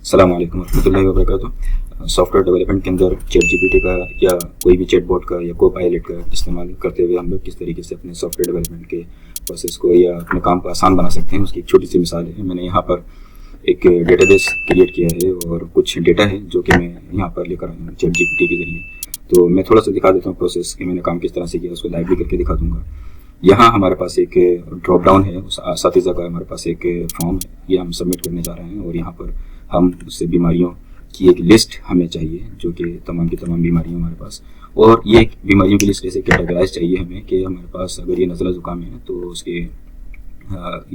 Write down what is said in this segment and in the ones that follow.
अस्सलाम वालेकुम रहमतुल्लाहि व बरकातुहू। सॉफ्टवेयर डेवलपमेंट के अंदर चैट जीपीटी का या कोई भी चैटबॉट का या को पायलट का इस्तेमाल करते हुए हम लोग किस तरीके से अपने सॉफ्टवेयर डेवलपमेंट के प्रोसेस को या अपने काम को आसान बना सकते हैं, उसकी एक छोटी सी मिसाल है। मैंने यहाँ पर एक डेटाबेस क्रिएट किया है और कुछ डेटा है जो कि मैं यहाँ पर लेकर आया हूँ चैट जीपीटी के जरिए। तो मैं थोड़ा सा दिखा देता हूँ प्रोसेस कि मैंने काम किस तरह से किया, उसको लाइव भी करके दिखा दूंगा। यहाँ हमारे पास एक ड्रॉप डाउन है, उस साथीज़ा का हमारे पास एक फॉर्म है, ये हम सबमिट करने जा रहे हैं। और यहाँ पर हम उससे बीमारियों की एक लिस्ट हमें चाहिए जो कि तमाम की तमाम बीमारियाँ हमारे पास, और ये बीमारियों की लिस्ट ऐसे कैटेगराइज चाहिए हमें कि हमारे पास अगर ये नज़ला ज़ुकाम है तो उसके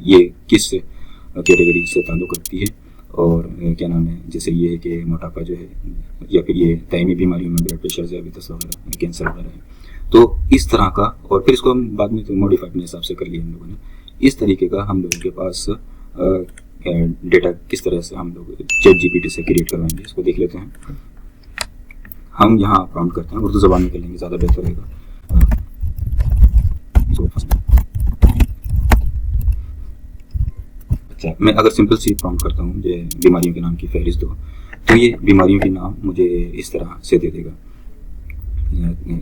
ये किस कैटेगरी से ताल्लुक़ रखती है, और क्या नाम है, जैसे ये है कि मोटापा जो है या फिर ये दायमी बीमारियों में ब्लड प्रेशर, ज़ियादतीस वगैरह, कैंसर वगैरह है। तो इस तरह का, और फिर इसको हम बाद में तो मॉडिफाई अपने हिसाब से कर लिया हम लोगों ने। इस तरीके का हम लोगों के पास डेटा किस तरह से हम लोग चैट जीपीटी से क्रिएट करवाएंगे, इसको देख लेते हैं। हम यहाँ प्रॉम्प्ट करते हैं, उर्दू ज़बान में कर लेंगे, ज़्यादा बेहतर रहेगा। अच्छा, मैं अगर सिंपल सी प्रॉम्प्ट करता हूँ जो बीमारियों के नाम की फहरिस्त दो, तो ये बीमारियों के नाम मुझे इस तरह से दे देगा।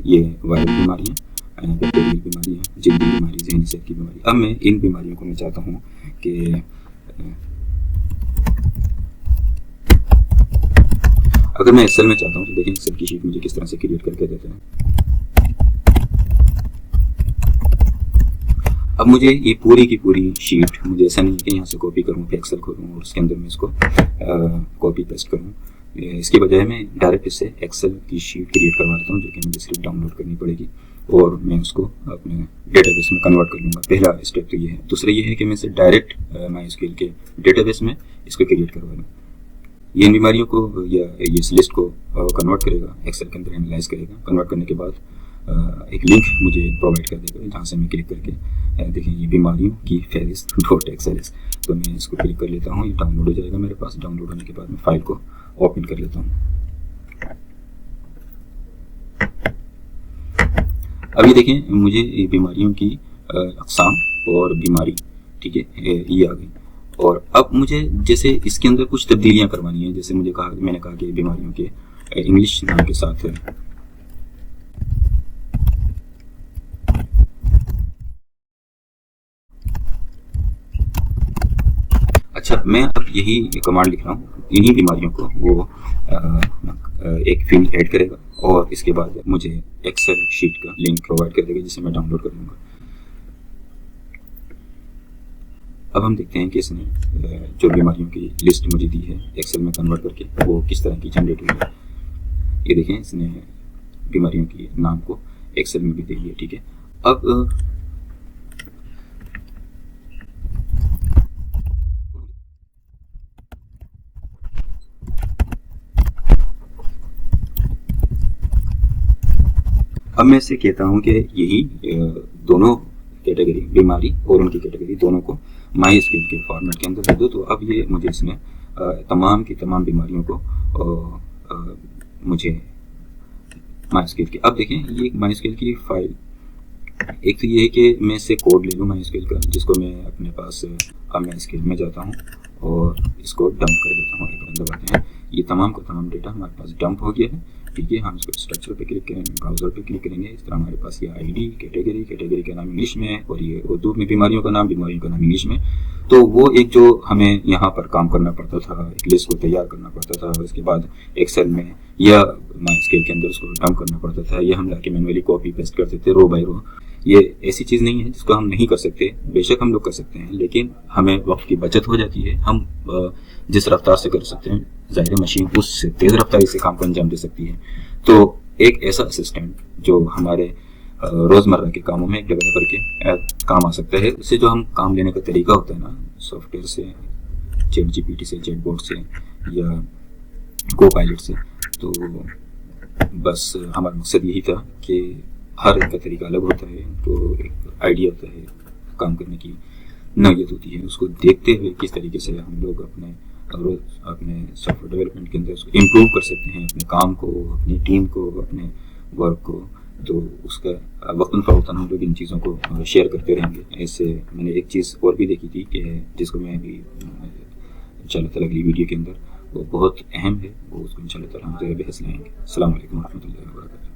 ये वायरल बीमारियाँ, बैक्टीरियल बीमारियाँ, जल्दी बीमारी, ज़हनी सेहत की बीमारी। अब मैं इन बीमारियों को मैं चाहता हूँ कि अगर मैं एक्सेल में चाहता हूँ तो देखें एक्सेल की शीट मुझे किस तरह से क्रिएट करके देते हैं। अब मुझे ये पूरी की पूरी शीट, मुझे ऐसा नहीं है कि यहाँ से कॉपी करूँ, फिर एक्सेल खोलूँ और उसके अंदर मैं इसको कॉपी पेस्ट करूँ। इसके बजाय मैं डायरेक्ट इससे एक्सेल की शीट क्रिएट करवा देता हूँ, जो कि मुझे सिर्फ डाउनलोड करनी पड़ेगी और मैं उसको अपने डेटाबेस में कन्वर्ट कर लूँगा। पहला स्टेप तो ये है। दूसरा ये है कि मैं इसे डायरेक्ट माइस्क्यूएल के डेटाबेस में इसको क्रिएट करवा लूँ। ये इन बीमारियों को या इस लिस्ट को कन्वर्ट करेगा, एक्सेल के अंदर एनालाइज करेगा। कन्वर्ट करने के बाद एक लिंक मुझे प्रोवाइड कर देगा, जहाँ से मैं क्लिक करके देखें ये बीमारियों की फहरिस्त .xls, तो मैं इसको क्लिक कर लेता हूँ, ये डाउनलोड हो जाएगा मेरे पास। डाउनलोड होने के बाद मैं फाइल को ओपन कर लेता हूँ। अभी देखें मुझे ये बीमारियों की अक़साम और बीमारी, ठीक है, ये आ गई। और अब मुझे जैसे इसके अंदर कुछ तब्दीलियाँ करवानी है, जैसे मैंने कहा कि बीमारियों के इंग्लिश नाम के साथ है। अच्छा, मैं अब यही कमांड लिख रहा हूँ, इन्हीं बीमारियों को वो एक फील्ड ऐड करेगा और इसके बाद मुझे एक्सेल शीट का लिंक प्रोवाइड कर देगा, जिसे मैं डाउनलोड कर लूँगा। अब हम देखते हैं कि इसने जो बीमारियों की लिस्ट मुझे दी है एक्सेल में कन्वर्ट करके, वो किस तरह की जनरेट हुई है। ये देखें, इसने बीमारियों की नाम को एक्सेल में भी दे दिया, ठीक है। अब मैं इससे कहता हूँ कि यही दोनों कैटेगरी, बीमारी और उनकी कैटेगरी, दोनों को माइस्क्यूएल के फॉर्मेट के अंदर दे दो। तो अब ये मुझे इसमें तमाम की तमाम बीमारियों को मुझे माइस्क्यूएल की, अब देखें ये माइस्क्यूएल की फाइल, एक तो ये है कि मैं इससे कोड ले लूँ माइस्क्यूएल का, जिसको मैं अपने पास माइस्क्यूएल में जाता हूँ और इसको डंप कर देता हूँ। एक दबाते हैं, ये तमाम का तमाम डेटा हमारे पास डंप हो गया है, ठीक है। हम इसको स्ट्रक्चर पे क्लिक करेंगे, ब्राउज़र पे क्लिक करेंगे, इस तरह हमारे पास ये आईडी, कैटेगरी का नाम इंग्लिश में है और ये उर्दू में बीमारियों का नाम इंग्लिश में। तो वो एक जो हमें यहाँ पर काम करना पड़ता था, एक लिस्ट को तैयार करना पड़ता था और इसके बाद एक्सेल में या माइस्क्यूएल के अंदर उसको डंप करना पड़ता था, ये हम लाके मैनुअली कॉपी पेस्ट करते थे रो बाय रो। ये ऐसी चीज़ नहीं है जिसको हम नहीं कर सकते, बेशक हम लोग कर सकते हैं, लेकिन हमें वक्त की बचत हो जाती है। हम जिस रफ्तार से कर सकते हैं, ज़ाहिर मशीन उससे तेज़ रफ्तारी से काम को अंजाम दे सकती है। तो एक ऐसा असिस्टेंट जो हमारे रोज़मर्रा के कामों में एक डेवलपर के काम आ सकता है, उससे जो हम काम लेने का तरीका होता है ना, सॉफ्टवेयर से, चैट जीपीटी से, चैटबॉट से या को पायलट से, तो बस हमारा मकसद यही था कि हर एक का तरीका अलग होता है, तो एक आइडिया होता है, काम करने की नौयत होती है, उसको देखते हुए किस तरीके से हम लोग अपने सॉफ्टवेयर डेवलपमेंट के अंदर उसको इम्प्रूव कर सकते हैं, अपने काम को, अपनी टीम को, अपने वर्क को। तो उसका वक्तन फ़वक्तन हम लोग इन चीज़ों को शेयर करते रहेंगे। ऐसे मैंने एक चीज़ और भी देखी थी कि जिसको मैं अभी इंशाल्लाह ताला अगली वीडियो के अंदर वो बहुत अहम है, वो उसको इंशाल्लाह ताला हम जो है बहस लाएंगे। अस्सलाम वालेकुम रहमतुल्लाहि व बरकातहू।